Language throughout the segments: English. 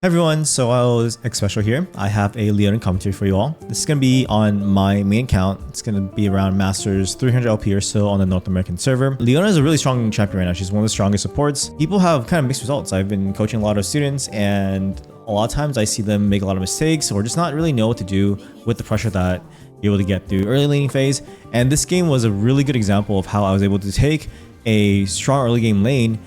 Hey everyone, so I was Xpecial here. I have a Leona commentary for you all. This is going to be on my main account. It's going to be around Masters 300 LP or so on the North American server. Leona is a really strong champion right now. She's one of the strongest supports. People have kind of mixed results. I've been coaching a lot of students and a lot of times I see them make a lot of mistakes or just not really know what to do with the pressure that you're able to get through early laning phase. And this game was a really good example of how I was able to take a strong early game lane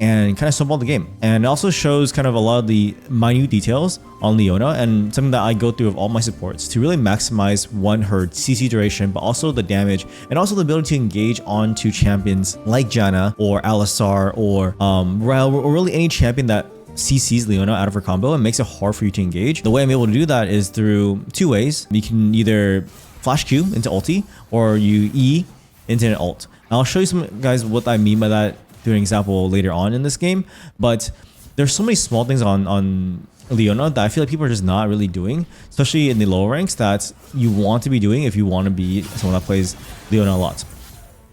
and kind of snowball the game. And it also shows kind of a lot of the minute details on Leona and something that I go through with all my supports to really maximize her CC duration, but also the damage and also the ability to engage onto champions like Janna or Alistar or Ryle or really any champion that CCs Leona out of her combo and makes it hard for you to engage. The way I'm able to do that is through two ways. You can either flash Q into ulti or you E into an ult. And I'll show you some guys what I mean by that through an example later on in this game, but there's so many small things on Leona that I feel like people are just not really doing, especially in the lower ranks, that you want to be doing if you want to be someone that plays Leona a lot.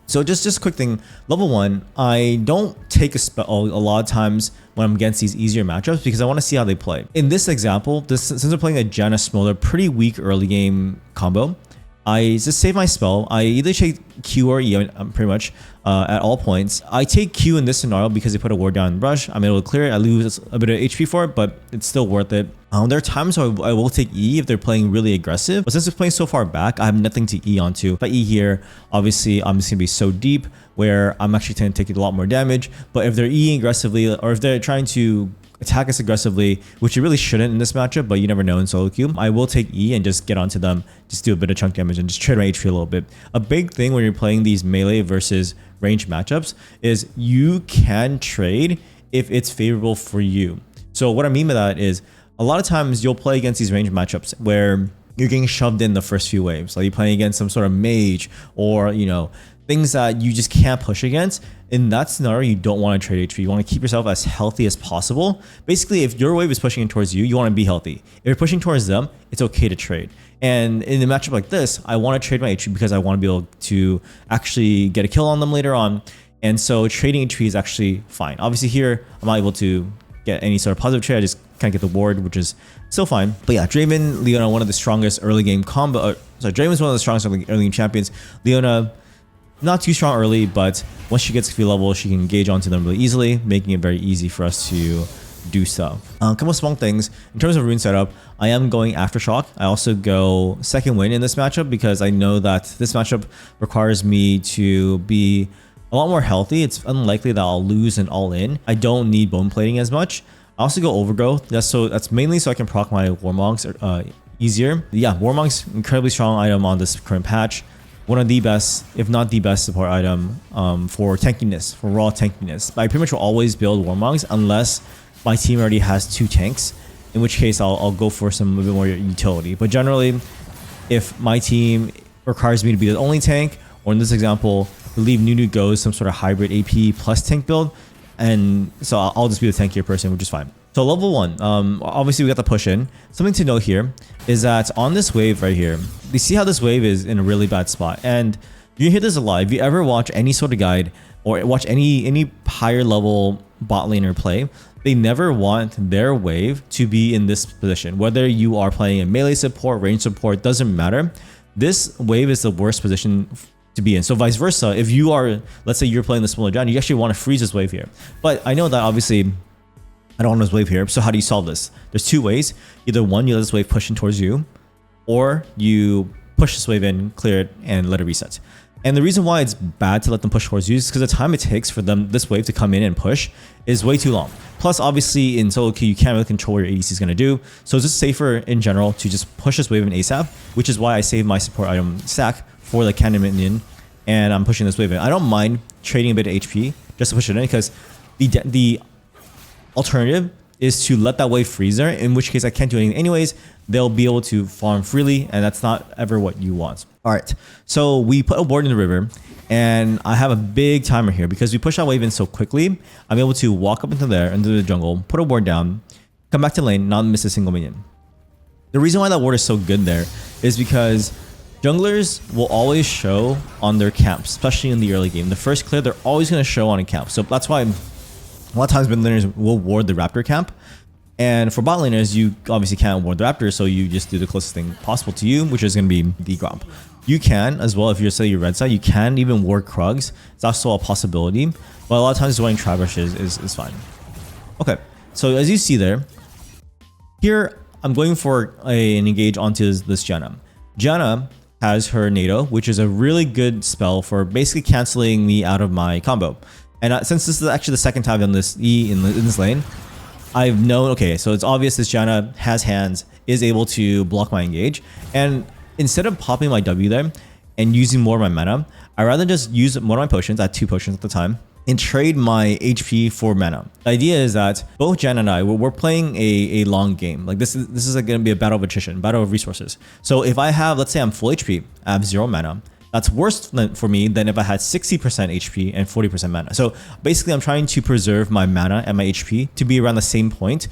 So just a quick thing, level 1, I don't take a spell a lot of times when I'm against these easier matchups because I want to see how they play. In this example, since we're playing a Janna Smolder, pretty weak early game combo, I just save my spell. I either take Q or E pretty much at all points. I take Q in this scenario because they put a ward down in Rush. I'm able to clear it. I lose a bit of HP for it, but it's still worth it. There are times where I will take E if they're playing really aggressive. But since they're playing so far back, I have nothing to E onto. If I E here, obviously I'm just going to be so deep where I'm actually going to take a lot more damage. But if they're Eing aggressively or if they're trying to attack us aggressively, which you really shouldn't in this matchup, but you never know in solo queue, I will take E and just get onto them, just do a bit of chunk damage and just trade my HP a little bit. A big thing when you're playing these melee versus range matchups is you can trade if it's favorable for you. So what I mean by that is a lot of times you'll play against these range matchups where you're getting shoved in the first few waves. Like you're playing against some sort of mage or, you know, things that you just can't push against. In that scenario, you don't want to trade HP. You want to keep yourself as healthy as possible. Basically, if your wave is pushing towards you, you want to be healthy. If you're pushing towards them, it's okay to trade. And in a matchup like this, I want to trade my HP because I want to be able to actually get a kill on them later on. And so trading HP is actually fine. Obviously here, I'm not able to get any sort of positive trade. I just can't get the ward, which is still fine. But yeah, Draven, Leona, one of the strongest early game combo. Sorry, Draven's one of the strongest early game champions. Leona, not too strong early, but once she gets to level, she can engage onto them really easily, making it very easy for us to do stuff. A couple of small things. In terms of rune setup, I am going Aftershock. I also go second win in this matchup because I know that this matchup requires me to be a lot more healthy. It's unlikely that I'll lose an all-in. I don't need bone plating as much. I also go Overgrowth. That's mainly so I can proc my Warmonks easier. Yeah, Warmonks, incredibly strong item on this current patch. One of the best, if not the best support item for tankiness, for raw tankiness. I pretty much will always build Warmonks unless my team already has 2 tanks, in which case I'll go for a bit more utility. But generally, if my team requires me to be the only tank, or in this example, I believe Nunu goes some sort of hybrid AP plus tank build, and so I'll just be the tankier person, which is fine. So level 1, obviously we got the push in. Something to note here is that on this wave right here, you see how this wave is in a really bad spot. And you hear this a lot. If you ever watch any sort of guide or watch any higher level bot laner play, they never want their wave to be in this position. Whether you are playing a melee support, range support, doesn't matter. This wave is the worst position to be in. So vice versa, if you are, let's say you're playing the smaller down, you actually want to freeze this wave here. But I know that obviously I don't want this wave here. So how do you solve this? There's 2 ways. Either one, you let this wave push in towards you, or you push this wave in, clear it, and let it reset. And the reason why it's bad to let them push towards you is because the time it takes for this wave to come in and push is way too long. Plus, obviously, in solo queue, you can't really control what your ADC is going to do. So it's just safer in general to just push this wave in ASAP, which is why I save my support item stack for the cannon minion, and I'm pushing this wave in. I don't mind trading a bit of HP just to push it in because the alternative is to let that wave freeze there, in which case I can't do anything anyways. They'll be able to farm freely, and that's not ever what you want. All right, so we put a ward in the river, and I have a big timer here because we push that wave in so quickly. I'm able to walk up into the jungle, put a ward down, come back to lane, not miss a single minion. The reason why that ward is so good there is because junglers will always show on their camps, especially in the early game. The first clear, they're always going to show on a camp. So that's why a lot of times mid laners will ward the Raptor camp. And for bot laners, you obviously can't ward the Raptor, so you just do the closest thing possible to you, which is going to be the Gromp. You can as well, if you're say your red side, you can even ward Krugs. It's also a possibility, but a lot of times warding Travish is fine. Okay, so as you see there, here I'm going for an engage onto this Janna. Janna has her NATO, which is a really good spell for basically canceling me out of my combo. And since this is actually the second time on this E in this lane, I've known, okay, so it's obvious this Janna has hands, is able to block my engage. And instead of popping my W there and using more of my mana, I'd rather just use one of my potions, I had 2 potions at the time, and trade my HP for mana. The idea is that both Jan and I, we're playing a long game. Like this is going to be a battle of attrition, battle of resources. So if I have, let's say I'm full HP, I have 0 mana, that's worse for me than if I had 60% HP and 40% mana. So basically I'm trying to preserve my mana and my HP to be around the same point.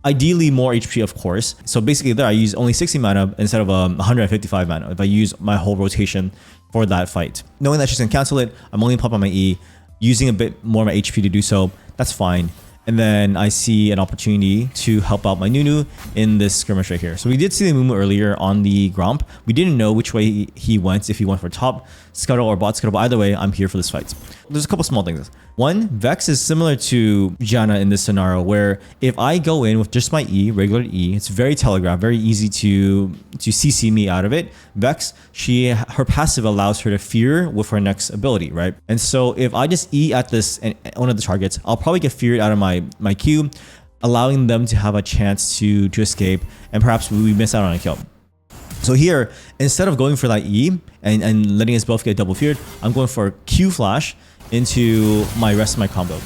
Ideally more HP, of course. So basically there I use only 60 mana instead of 155 mana if I use my whole rotation for that fight. Knowing that she's going to cancel it, I'm only popping my E, using a bit more of my HP to do so, that's fine. And then I see an opportunity to help out my Nunu in this skirmish right here. So we did see the Mumu earlier on the Gromp. We didn't know which way he went, if he went for top scuttle or bot scuttle. But either way, I'm here for this fight. There's a couple small things. One, Vex is similar to Janna in this scenario, where if I go in with just my E, regular E, it's very telegraphed, very easy to CC me out of it. Vex, her passive allows her to fear with her next ability, right? And so if I just E at this and one of the targets, I'll probably get feared out of my Q, allowing them to have a chance to escape, and perhaps we miss out on a kill. So here, instead of going for that E and letting us both get double feared, I'm going for Q flash into my rest of my combo.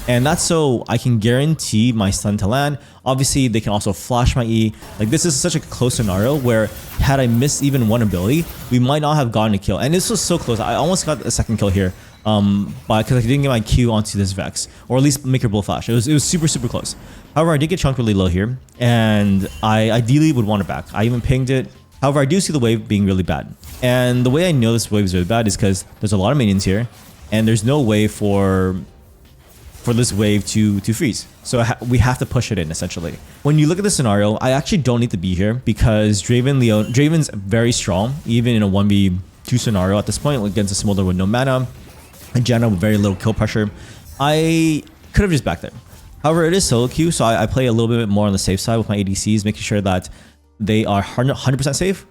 And that's so I can guarantee my stun to land. Obviously, they can also flash my E. Like, this is such a close scenario where had I missed even one ability, we might not have gotten a kill. And this was so close. I almost got a second kill here because I didn't get my Q onto this Vex, or at least make her blow flash. It was super, super close. However, I did get chunked really low here, and I ideally would want it back. I even pinged it. However, I do see the wave being really bad. And the way I know this wave is really bad is because there's a lot of minions here, and there's no way for this wave to freeze. So we have to push it in, essentially. When you look at the scenario, I actually don't need to be here because Draven's very strong, even in a 1v2 scenario at this point against a Smolder with no mana, and Janna with very little kill pressure. I could have just backed there. However, it is solo queue, so I play a little bit more on the safe side with my ADCs, making sure that they are 100% safe.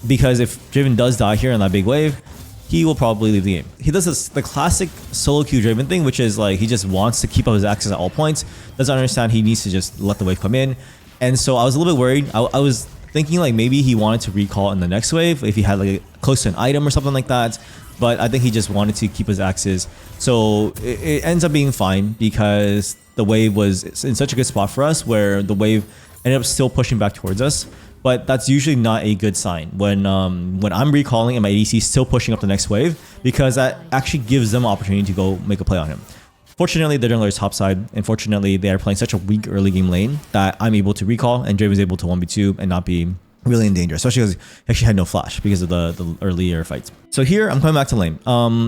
Because if Draven does die here in that big wave, he will probably leave the game. He does the classic solo queue Draven thing, which is like he just wants to keep up his access at all points. Doesn't understand he needs to just let the wave come in. And so I was a little bit worried. I was thinking like maybe he wanted to recall in the next wave if he had like close to an item or something like that. But I think he just wanted to keep his axes. So it ends up being fine because the wave was in such a good spot for us where the wave ended up still pushing back towards us. But that's usually not a good sign when I'm recalling and my ADC is still pushing up the next wave, because that actually gives them an opportunity to go make a play on him. Fortunately, the jungler is topside, and fortunately, they are playing such a weak early game lane that I'm able to recall, and Draven is able to 1v2 and not be really in danger, especially because he actually had no flash because of the earlier fights. So here, I'm coming back to lane.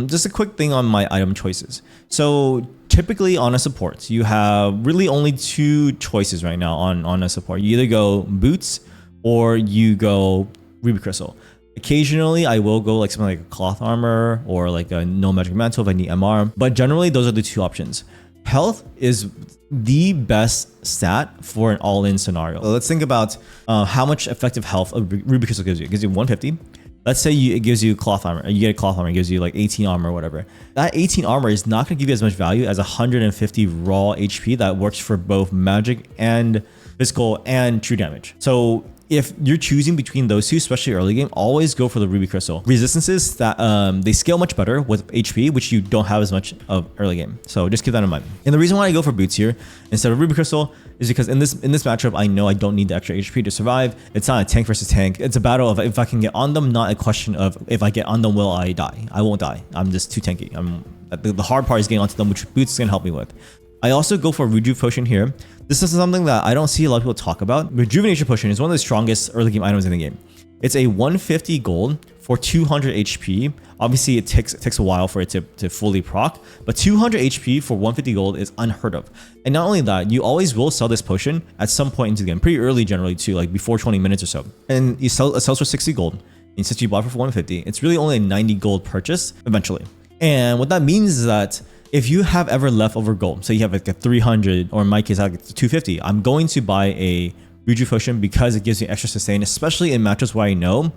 Just a quick thing on my item choices. So typically on a support, you have really only 2 choices right now on a support. You either go boots or you go Ruby Crystal. Occasionally, I will go like something like a cloth armor or like a no magic mantle if I need MR. But generally, those are the 2 options. Health is the best stat for an all-in scenario. So let's think about how much effective health a Ruby Crystal gives you. It gives you 150. Let's say it gives you cloth armor. You get a cloth armor, it gives you like 18 armor or whatever. That 18 armor is not going to give you as much value as 150 raw HP that works for both magic and physical and true damage. So if you're choosing between those 2, especially early game, always go for the Ruby Crystal. Resistances that they scale much better with HP, which you don't have as much of early game. So just keep that in mind. And the reason why I go for boots here instead of Ruby Crystal is because in this matchup, I know I don't need the extra HP to survive. It's not a tank versus tank. It's a battle of if I can get on them, not a question of if I get on them, will I die? I won't die. I'm just too tanky. The hard part is getting onto them, which boots is going to help me with. I also go for a Rejuve Potion here. This is something that I don't see a lot of people talk about. Rejuvenation Potion is one of the strongest early game items in the game. It's a 150 gold for 200 HP. Obviously, it takes a while for it to fully proc, but 200 HP for 150 gold is unheard of. And not only that, you always will sell this potion at some point into the game, pretty early generally too, like before 20 minutes or so. And it sells for 60 gold. And since you bought it for 150, it's really only a 90 gold purchase eventually. And what that means is that if you have ever leftover gold, so you have like a 300, or in my case, like 250, I'm going to buy a Rejuve potion because it gives you extra sustain, especially in matchups where I know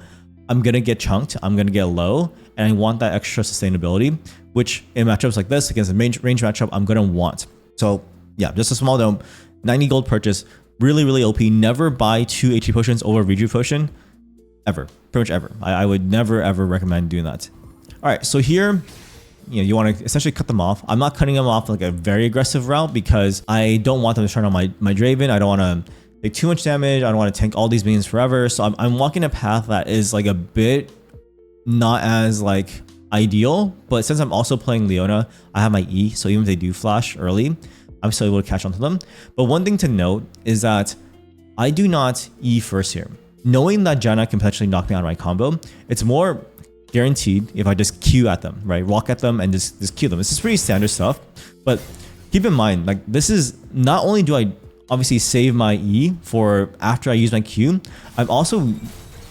I'm going to get chunked, I'm going to get low, and I want that extra sustainability, which in matchups like this, against a range matchup, I'm going to want. So yeah, just a small note, 90 gold purchase, really, really OP. Never buy 2 HP potions over Rejuve potion, ever, pretty much ever. I would never, ever recommend doing that. All right, so here, you want to essentially cut them off. I'm not cutting them off like a very aggressive route because I don't want them to turn on my Draven. I don't want to take too much damage. I don't want to tank all these minions forever. So I'm walking a path that is like a bit not as like ideal, but since I'm also playing Leona, I have my E, so even if they do flash early, I'm still able to catch onto them. But one thing to note is that I do not E first here. Knowing that Janna can potentially knock me out of my combo, it's more guaranteed if I just Q at them, right? Walk at them and just Q them. This is pretty standard stuff, but keep in mind, like this is not only do I obviously save my E for after I use my Q, I'm also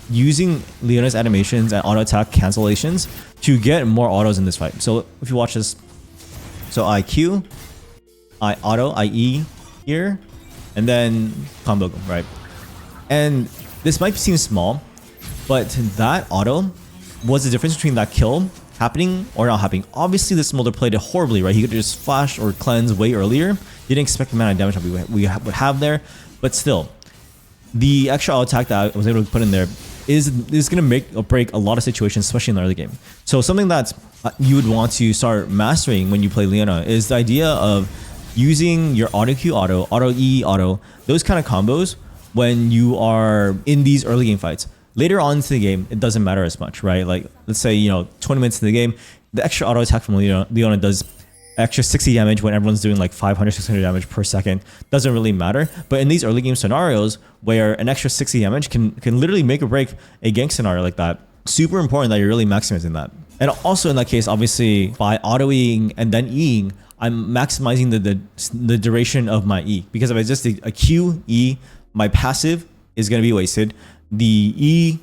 using Leona's animations and auto attack cancellations to get more autos in this fight. So if you watch this, so I Q, I auto, I E here, and then combo them, right? And this might seem small, but that auto was the difference between that kill happening or not happening. Obviously, this Smolder played it horribly, right? He could just flash or cleanse way earlier. Didn't expect the amount of damage that we would have there, but still, the extra auto attack that I was able to put in there is going to make or break a lot of situations, especially in the early game. So something that you would want to start mastering when you play Leona is the idea of using your auto Q auto, auto E auto, those kind of combos when you are in these early game fights. Later on into the game, it doesn't matter as much, right? Like, let's say, 20 minutes in the game, the extra auto attack from Leona does extra 60 damage when everyone's doing like 500, 600 damage per second. Doesn't really matter. But in these early game scenarios where an extra 60 damage can literally make or break a gank scenario like that, super important that you're really maximizing that. And also in that case, obviously, by auto-ing and then E-ing, I'm maximizing the duration of my E. Because if I just a Q, E, my passive is going to be wasted. The E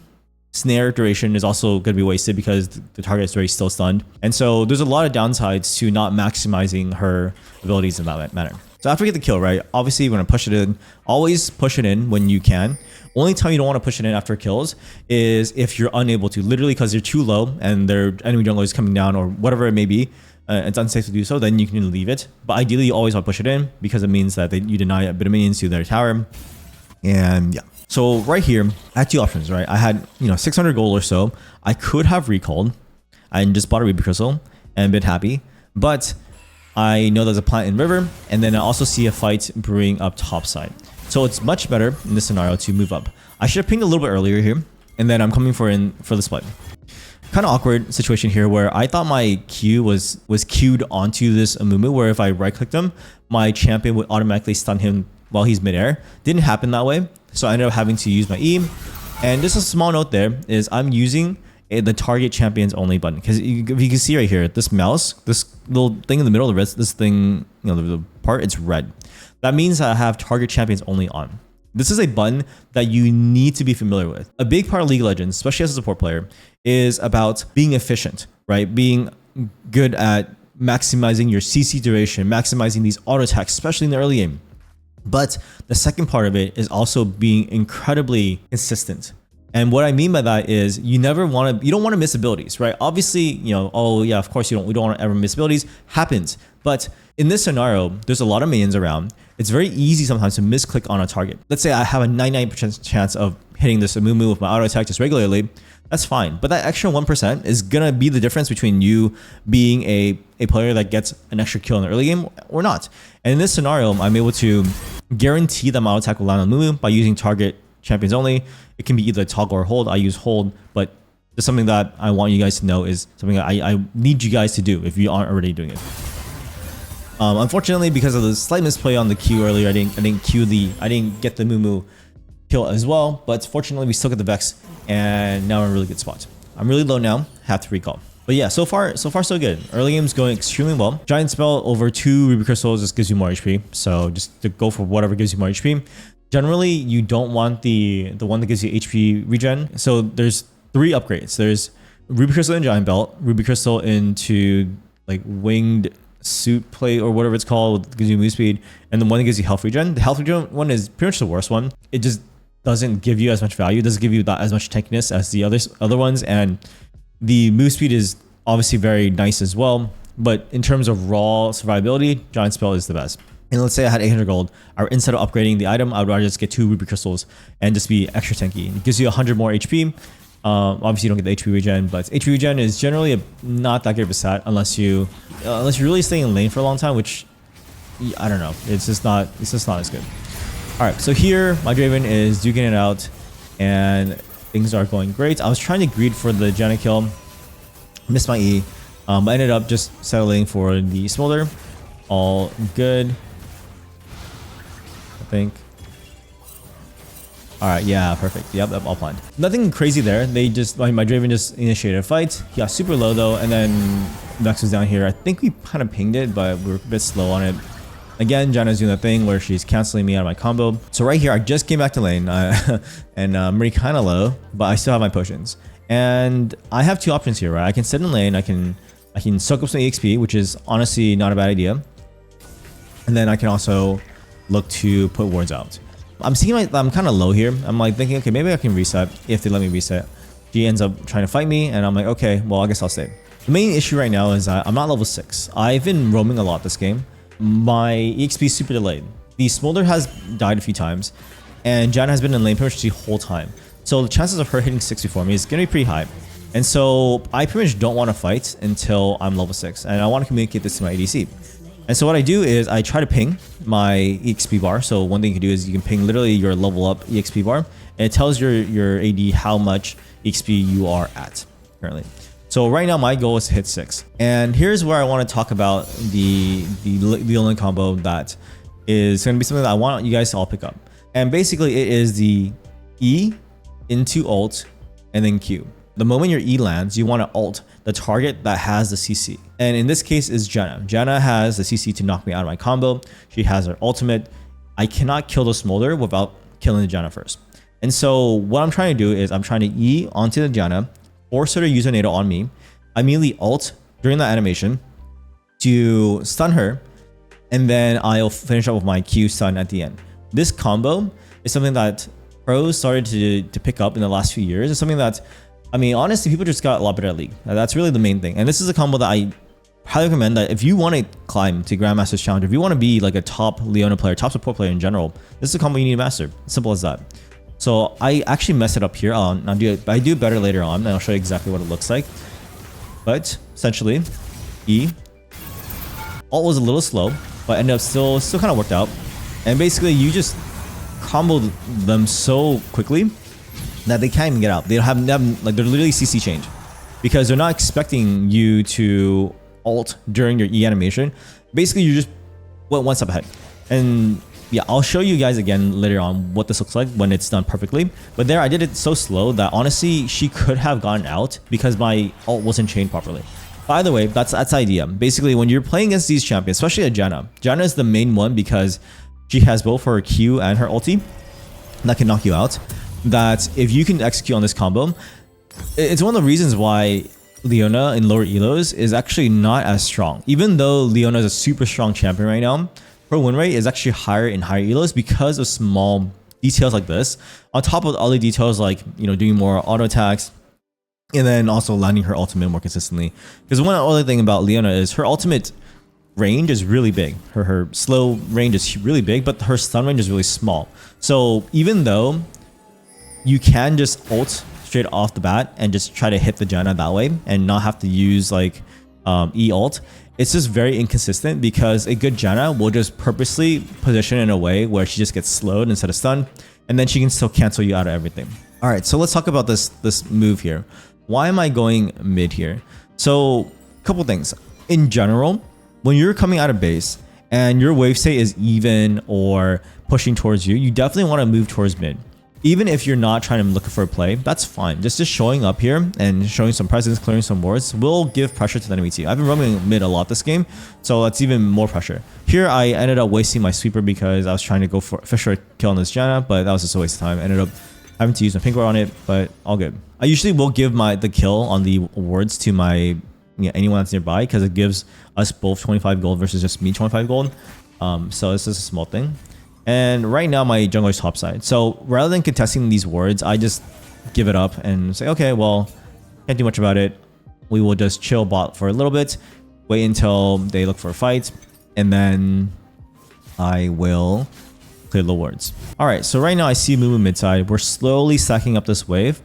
snare duration is also going to be wasted because the target is very still stunned. And so there's a lot of downsides to not maximizing her abilities in that manner. So after we get the kill, right, obviously you're going to push it in. Always push it in when you can. Only time you don't want to push it in after kills is if you're unable to, literally because you're too low and their enemy jungle is coming down or whatever it may be. It's unsafe to do so, then you can leave it. But ideally, you always want to push it in because it means that you deny a bit of minions to their tower. And yeah. So right here, I had two options, right? I had 600 gold or so. I could have recalled and just bought a Ruby Crystal and been happy, but I know there's a plant in river, and then I also see a fight brewing up top side. So it's much better in this scenario to move up. I should have pinged a little bit earlier here, and then I'm coming for the split. Kind of awkward situation here where I thought my Q was queued onto this Amumu, where if I right clicked him, my champion would automatically stun him while he's midair. Didn't happen that way. So I ended up having to use my E. And just a small note there is I'm using the target champions only button. Because if you can see right here, this mouse, this little thing in the middle of this thing, the part, it's red. That means that I have target champions only on. This is a button that you need to be familiar with. A big part of League of Legends, especially as a support player, is about being efficient, right? Being good at maximizing your CC duration, maximizing these auto attacks, especially in the early game. But the second part of it is also being incredibly consistent. And what I mean by that is you don't want to miss abilities, right? Obviously, oh yeah, of course we don't want to ever miss abilities. Happens. But in this scenario, there's a lot of minions around. It's very easy sometimes to misclick on a target. Let's say I have a 99% chance of hitting this Amumu with my auto attack just regularly. That's fine. But that extra 1% is going to be the difference between you being a player that gets an extra kill in the early game or not. And in this scenario, I'm able to guarantee that my auto attack will land on Amumu by using target champions only. It can be either toggle or hold. I use hold, but just something that I want you guys to know is something that I need you guys to do if you aren't already doing it. Unfortunately, because of the slight misplay on the Q earlier, I didn't get the Amumu kill as well. But fortunately, we still get the Vex, and now we're in a really good spot. I'm really low now, have to recall. But yeah, so far so good. Early game's going extremely well. Giant Spell over 2 Ruby Crystals just gives you more HP. So just to go for whatever gives you more HP. Generally, you don't want the one that gives you HP regen. So there's 3 upgrades. There's Ruby Crystal and Giant Belt, Ruby Crystal into like Winged Suit Plate or whatever it's called, gives you move speed, and the one that gives you health regen. The health regen one is pretty much the worst one. It just doesn't give you as much value. It doesn't give you that as much tankiness as the other ones, and the move speed is obviously very nice as well. But in terms of raw survivability, Giant Spell is the best. And let's say I had 800 gold, or instead of upgrading the item, I would rather just get 2 Ruby Crystals and just be extra tanky. It gives you 100 more HP. Obviously, you don't get the HP regen, but HP regen is generally not that good of a stat unless you're really staying in lane for a long time, which I don't know. It's just not as good. All right, so here my Draven is duking it out, and things are going great. I was trying to greed for the Janna kill, missed my E. I ended up just settling for the Smolder. All good, I think. All right, yeah, perfect. Yep, all planned. Nothing crazy there. They just, my Draven just initiated a fight. He got super low though, and then Vex was down here. I think we kind of pinged it, but we were a bit slow on it. Again, Janna's doing that thing where she's canceling me out of my combo. So right here, I just came back to lane, and I'm already kind of low, but I still have my potions. And I have 2 options here, right? I can sit in lane. I can soak up some EXP, which is honestly not a bad idea. And then I can also look to put wards out. I'm seeing I'm kind of low here. I'm like thinking, okay, maybe I can reset if they let me reset. She ends up trying to fight me, and I'm like, okay, well, I guess I'll stay. The main issue right now is I'm not level 6. I've been roaming a lot this game. My EXP is super delayed. The Smolder has died a few times, and Janna has been in lane pretty much the whole time. So the chances of her hitting 6 before me is going to be pretty high. And so I pretty much don't want to fight until I'm level 6, and I want to communicate this to my ADC. And so what I do is I try to ping my EXP bar. So one thing you can do is you can ping literally your level up EXP bar, and it tells your AD how much EXP you are at currently. So right now my goal is to hit 6. And here's where I want to talk about the Leona combo that is going to be something that I want you guys to all pick up. And basically it is the E into ult and then Q. The moment your E lands, you want to ult the target that has the CC. And in this case is Janna. Janna has the CC to knock me out of my combo. She has her ultimate. I cannot kill the Smolder without killing the Janna first. And so what I'm trying to do is I'm trying to E onto the Janna, force her to use a NATO on me, immediately ult during that animation to stun her, and then I'll finish up with my Q stun at the end. This combo is something that pros started to pick up in the last few years. It's something that, I mean, honestly, people just got a lot better at League. That's really the main thing. And this is a combo that I highly recommend that if you want to climb to Grandmaster's Challenge, if you want to be like a top Leona player, top support player in general, this is a combo you need to master. Simple as that. So I actually messed it up here. I do it better later on, and I'll show you exactly what it looks like. But essentially, E. Ult was a little slow, but ended up still kind of worked out. And basically, you just comboed them so quickly that they can't even get out. They don't have like, they're literally CC change because they're not expecting you to ult during your E animation. Basically, you just went one step ahead. And yeah, I'll show you guys again later on what this looks like when it's done perfectly. But there, I did it so slow that honestly, she could have gotten out because my ult wasn't chained properly. By the way, that's the idea. Basically, when you're playing against these champions, especially a Janna, Janna is the main one because she has both her Q and her ulti that can knock you out. That if you can execute on this combo, it's one of the reasons why Leona in lower elos is actually not as strong. Even though Leona is a super strong champion right now, her win rate is actually higher in higher elos because of small details like this. On top of all the details like, you know, doing more auto attacks, and then also landing her ultimate more consistently. Because one other thing about Leona is her ultimate range is really big. Her slow range is really big, but her stun range is really small. So even though you can just ult straight off the bat and just try to hit the Janna that way and not have to use like E ult, it's just very inconsistent because a good Janna will just purposely position in a way where she just gets slowed instead of stunned, and then she can still cancel you out of everything. All right, so let's talk about this move here. Why am I going mid here? So a couple things. In general, when you're coming out of base and your wave state is even or pushing towards you, you definitely want to move towards mid. even if you're not trying to look for a play, that's fine. Just showing up here and showing some presence, clearing some wards will give pressure to the enemy team. I've been roaming mid a lot this game, so that's even more pressure. Here, I ended up wasting my sweeper because I was trying to go for a kill on this Janna, but that was just a waste of time. I ended up having to use my pink ward on it, but all good. I usually will give the kill on the wards to anyone that's nearby because it gives us both 25 gold versus just me 25 gold. So this is a small thing. And right now my jungler is topside. So rather than contesting these wards, I just give it up and say, okay, well, can't do much about it. We will just chill bot for a little bit, wait until they look for a fight, and then I will clear the wards. All right, so right now I see Mumu mid side. We're slowly stacking up this wave,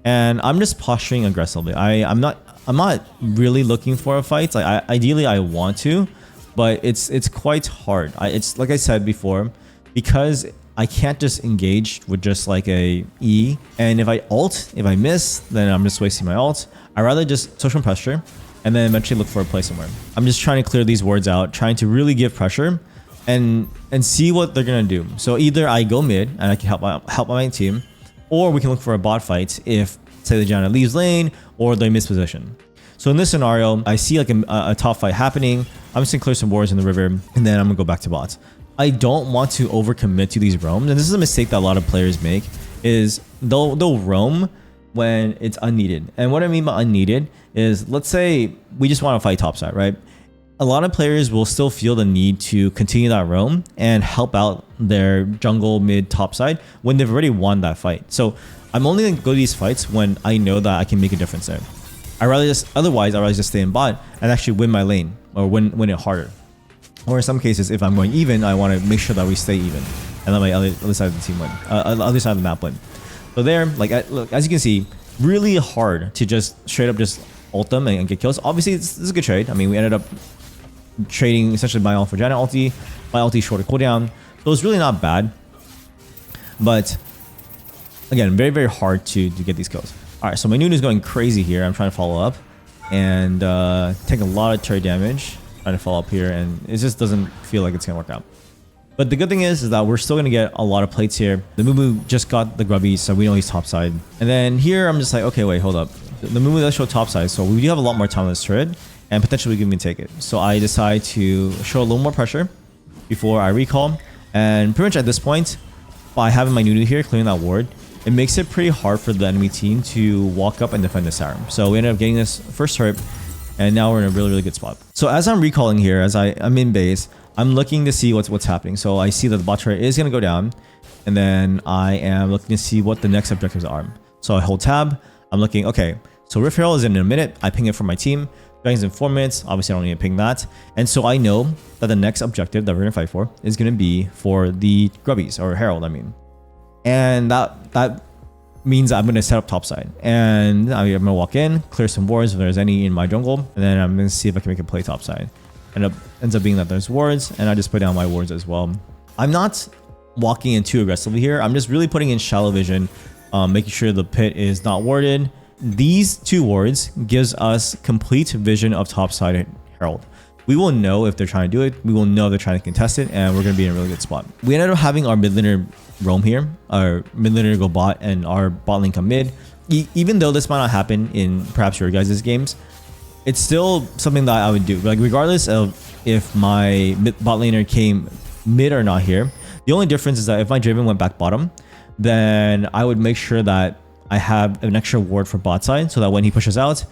and I'm just posturing aggressively. I'm not really looking for a fight. Like ideally I want to, but it's quite hard. It's like I said before, because I can't just engage with just like a E, and if I miss, then I'm just wasting my ult. I'd rather just social pressure and then eventually look for a play somewhere. I'm just trying to clear these wards out, trying to really give pressure and see what they're gonna do. So either I go mid and I can help my team, or we can look for a bot fight if, say, the Janna leaves lane or they miss position. So in this scenario, I see like a top fight happening. I'm just gonna clear some wards in the river, and then I'm gonna go back to bots. I don't want to overcommit to these roams, and this is a mistake that a lot of players make, is they'll roam when it's unneeded. And what I mean by unneeded is, let's say we just want to fight topside, right? A lot of players will still feel the need to continue that roam and help out their jungle mid topside when they've already won that fight. So I'm only going to go to these fights when I know that I can make a difference there. Otherwise, I'd rather just stay in bot and actually win my lane or win it harder. Or in some cases, if I'm going even, I want to make sure that we stay even and let my other side of the team win, other side of the map win. So there, look, as you can see, really hard to just straight up just ult them and get kills. Obviously, this is a good trade. I mean, we ended up trading essentially my ult for Janna ulti, my ulti shorter cooldown. So it's really not bad. But again, very, very hard to get these kills. All right, so my Nunu's going crazy here. I'm trying to follow up and take a lot of turret damage. Trying to follow up here, and it just doesn't feel like it's gonna work out. But the good thing is that we're still gonna get a lot of plates here. The Mumu just got the grubby, so we know he's topside. And then here I'm just like, okay, wait, hold up. The Mumu does show topside, so we do have a lot more time on this turret, and potentially we can even take it. So I decide to show a little more pressure before I recall. And pretty much at this point, by having my Nunu here clearing that ward, it makes it pretty hard for the enemy team to walk up and defend this tower. So we ended up getting this first turret, and now we're in a really, really good spot. So as I'm recalling here, as I'm in base, I'm looking to see what's happening. So I see that the bot turret is going to go down, and then I am looking to see what the next objectives are. So I hold tab. I'm looking, okay, so Rift Herald is in a minute. I ping it for my team. Dragon's in 4 minutes. Obviously, I don't need to ping that. And so I know that the next objective that we're going to fight for is going to be for the Grubbies, or Herald, I mean. And that means I'm going to set up topside, and I'm going to walk in, clear some wards if there's any in my jungle, and then I'm going to see if I can make a play topside. Ends up being that there's wards, and I just put down my wards as well. I'm not walking in too aggressively here. I'm just really putting in shallow vision, making sure the pit is not warded. These 2 wards gives us complete vision of topside Herald. We will know if they're trying to do it. We will know they're trying to contest it, and we're going to be in a really good spot. We ended up having our mid laner roam here, our mid laner go bot, and our bot lane come mid. Even though this might not happen in perhaps your guys' games, it's still something that I would do. Like, regardless of if my bot laner came mid or not here, the only difference is that if my Draven went back bottom, then I would make sure that I have an extra ward for bot side so that when he pushes out,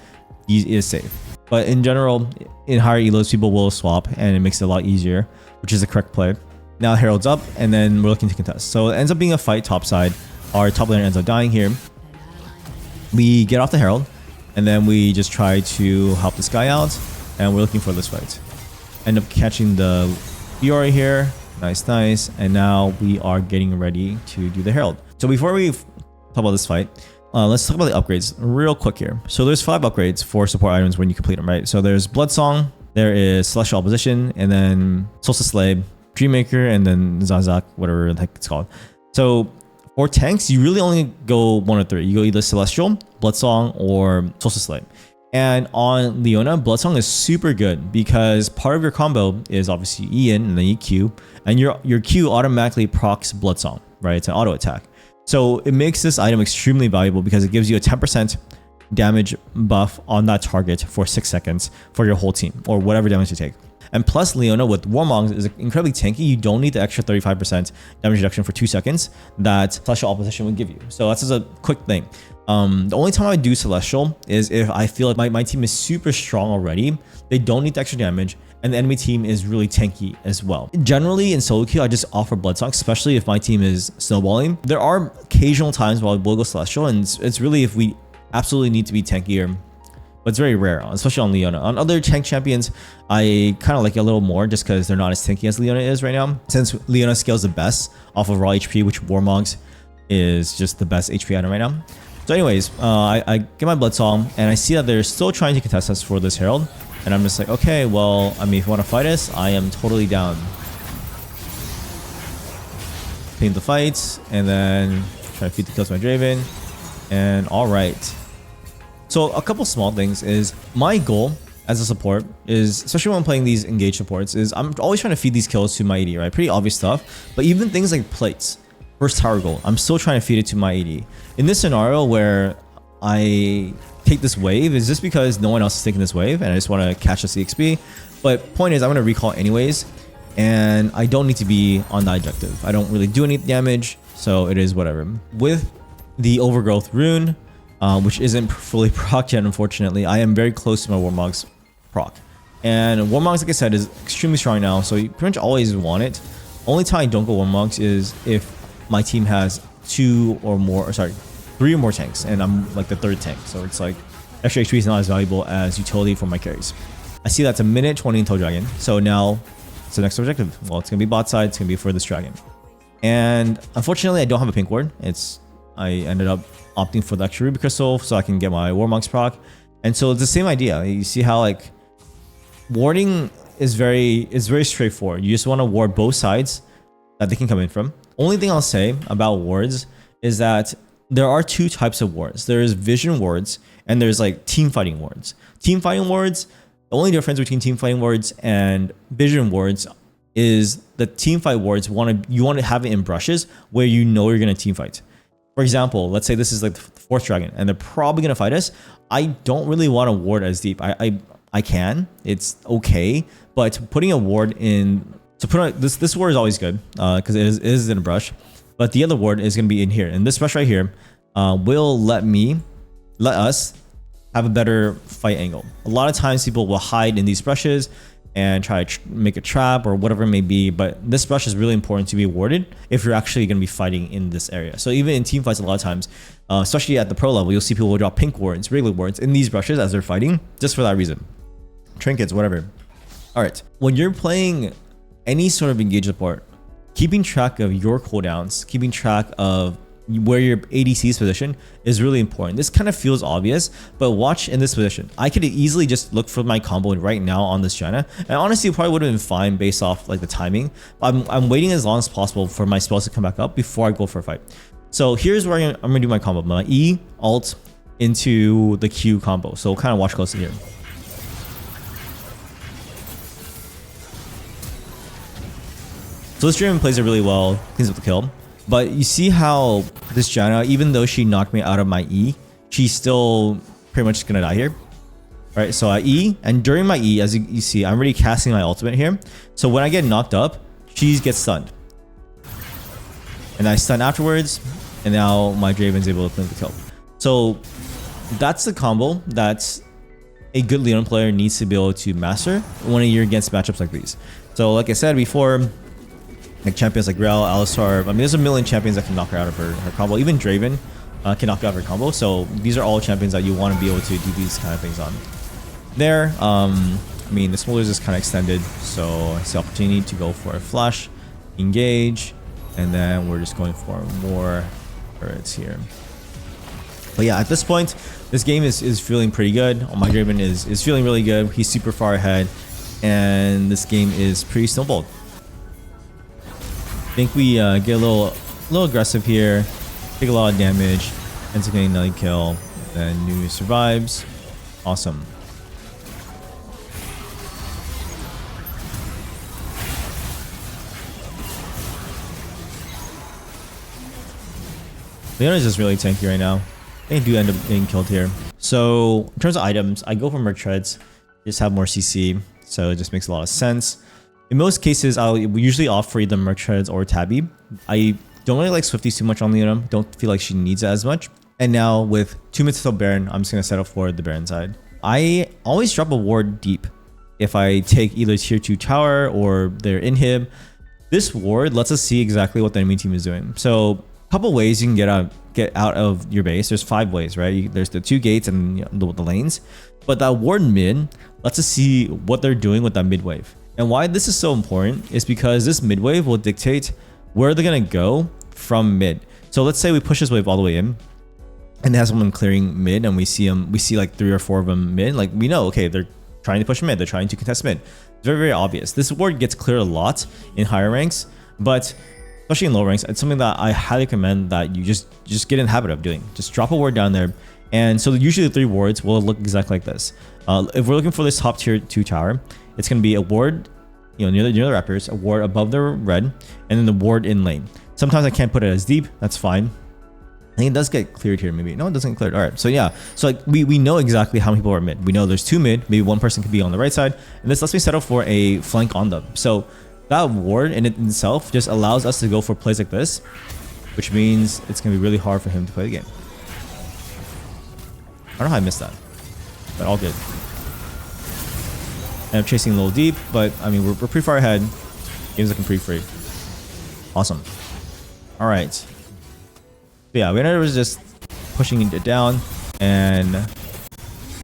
he is safe. But in general, in higher elos, people will swap, and it makes it a lot easier, which is the correct play. Now Herald's up, and then we're looking to contest. So it ends up being a fight topside. Our top laner ends up dying here. We get off the Herald, and then we just try to help this guy out, and we're looking for this fight. End up catching the Fiora here. Nice, nice. And now we are getting ready to do the Herald. So before we talk about this fight, let's talk about the upgrades real quick here. So there's 5 upgrades for support items when you complete them, right? So there's Blood Song, there is Celestial Opposition, and then Solstice Slave, Dreammaker, and then Zazak, whatever the heck it's called. So for tanks, you really only go 1 or 3. You go either Celestial, Blood Song, or Solstice Slave. And on Leona, Blood Song is super good because part of your combo is obviously E in and then you Q, and your Q automatically procs Blood Song, right? It's an auto attack. So it makes this item extremely valuable because it gives you a 10% damage buff on that target for 6 seconds for your whole team or whatever damage you take. And plus Leona with Warmongs is incredibly tanky. You don't need the extra 35% damage reduction for 2 seconds that Celestial Opposition would give you. So that's just a quick thing. The only time I do Celestial is if I feel like my team is super strong already. They don't need the extra damage and the enemy team is really tanky as well. Generally in solo queue, I just offer Bloodsong, especially if my team is snowballing. There are occasional times where I will go Celestial, and it's really if we absolutely need to be tankier, but it's very rare, especially on Leona. On other tank champions, I kind of like it a little more just because they're not as tanky as Leona is right now. Since Leona scales the best off of raw HP, which Warmongs is just the best HP item right now. So anyways, I get my Bloodsong and I see that they're still trying to contest us for this Herald. And I'm just like, okay, well, I mean, if you want to fight us, I am totally down. Paint the fights and then try to feed the kills to my Draven. And all right. So a couple small things is my goal as a support is, especially when I'm playing these engaged supports, is I'm always trying to feed these kills to my AD, right? Pretty obvious stuff. But even things like plates, first tower goal, I'm still trying to feed it to my AD. In this scenario where I take this wave is just because no one else is taking this wave and I just want to catch the CXP. But point is I'm going to recall anyways and I don't need to be on the objective. I don't really do any damage, so it is whatever. With the Overgrowth rune, which isn't fully proc yet unfortunately, I am very close to my Warmogs proc. And Warmogs, like I said, is extremely strong now, so you pretty much always want it. Only time I don't go Warmogs is if my team has 3 or more tanks, and I'm like the 3rd tank. So it's like extra HP is not as valuable as utility for my carries. I see that's a minute 20 until Dragon. So now it's the next objective. Well, it's gonna be bot side. It's gonna be for this Dragon. And unfortunately, I don't have a pink ward. I ended up opting for the extra Ruby Crystal so I can get my Warmogs proc. And so it's the same idea. You see how like warding is very straightforward. You just want to ward both sides that they can come in from. Only thing I'll say about wards is that there are 2 types of wards. There's vision wards and there's like team fighting wards. Team fighting wards, the only difference between team fighting wards and vision wards is the team fight wards you want to have it in brushes where you know you're going to team fight. For example, let's say this is like the 4th Dragon and they're probably going to fight us. I don't really want to ward as deep. I can, it's okay, but putting a ward in, so put on this ward is always good because it is in a brush. But the other ward is going to be in here. And this brush right here will let us have a better fight angle. A lot of times people will hide in these brushes and try to make a trap or whatever it may be. But this brush is really important to be warded if you're actually going to be fighting in this area. So even in team fights, a lot of times, especially at the pro level, you'll see people drop pink wards, regular wards in these brushes as they're fighting, just for that reason. Trinkets, whatever. All right. When you're playing any sort of engage support, keeping track of your cooldowns, keeping track of where your ADC's position is really important. This kind of feels obvious, but watch in this position. I could easily just look for my combo right now on this Janna, and honestly, it probably would have been fine based off like the timing. But I'm waiting as long as possible for my spells to come back up before I go for a fight. So here's where I'm gonna do my combo: my E alt into the Q combo. So kind of watch closely here. So this Draven plays it really well, cleans up the kill. But you see how this Janna, even though she knocked me out of my E, she's still pretty much gonna die here. Right, so I E, and during my E, as you see, I'm already casting my ultimate here. So when I get knocked up, she gets stunned. And I stun afterwards, and now my Draven's able to clean the kill. So that's the combo that a good Leona player needs to be able to master when you're against matchups like these. So like I said before, like champions like Rel, Alistar, I mean, there's a million champions that can knock her out of her combo. Even Draven can knock her out of her combo. So these are all champions that you want to be able to do these kind of things on. There, I mean, the Smolders is kind of extended, so I see opportunity to go for a flash, engage, and then we're just going for more turrets here. But yeah, at this point, this game is feeling pretty good. My Draven is feeling really good. He's super far ahead, and this game is pretty snowballed. I think we get a little aggressive here, take a lot of damage, ends up getting another kill, then Nu survives. Awesome. Leona is just really tanky right now. They do end up getting killed here. So in terms of items, I go for merc treads. Just have more CC, so it just makes a lot of sense. In most cases, I'll usually opt for either merc treads or tabby. I don't really like Swifties too much on Leona. Don't feel like she needs it as much. And now with 2 minutes till Baron, I'm just gonna settle for the Baron side. I always drop a ward deep if I take either tier 2 tower or their inhib. This ward lets us see exactly what the enemy team is doing. So a couple ways you can get out of your base. There's 5 ways, right? There's the 2 gates and the lanes. But that ward mid lets us see what they're doing with that mid wave. And why this is so important is because this mid wave will dictate where they're gonna go from mid. So let's say we push this wave all the way in, and they have someone clearing mid, and we see like 3 or 4 of them mid. Like we know, okay, they're trying to push mid, they're trying to contest mid. It's very, very obvious. This ward gets cleared a lot in higher ranks, but especially in low ranks, it's something that I highly recommend that you just get in the habit of doing. Just drop a ward down there. And so usually the 3 wards will look exactly like this. If we're looking for this top tier 2 tower, it's going to be a ward, near the rappers, a ward above the red, and then the ward in lane. Sometimes I can't put it as deep. That's fine. I think it does get cleared here, maybe. No, it doesn't get cleared. All right. So yeah. So like we know exactly how many people are mid. We know there's 2 mid. Maybe 1 person could be on the right side, and this lets me settle for a flank on them. So that ward in itself just allows us to go for plays like this, which means it's going to be really hard for him to play the game. I don't know how I missed that, but all good. And I'm chasing a little deep, but I mean, we're pretty far ahead. Game's looking pretty free. Awesome. All right. So yeah, Leona was just pushing it down, and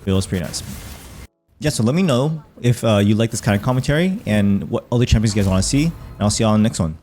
it was pretty nice. Yeah, so let me know if you like this kind of commentary and what other champions you guys want to see, and I'll see you all on the next one.